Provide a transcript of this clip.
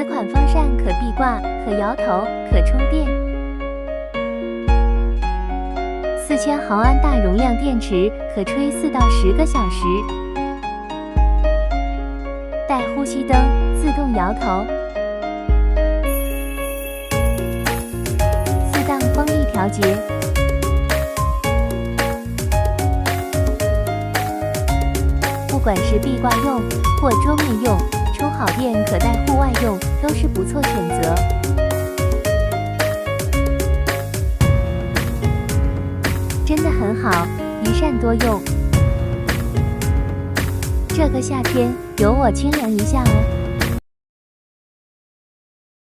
此款风扇可壁挂、可摇头、可充电。4000毫安大容量电池，可吹4到10个小时。带呼吸灯，自动摇头。4档风力调节。不管是壁挂用或桌面用，充好电可带户外用，都是不错选择。真的很好，一扇多用。这个夏天由我清凉一下哦。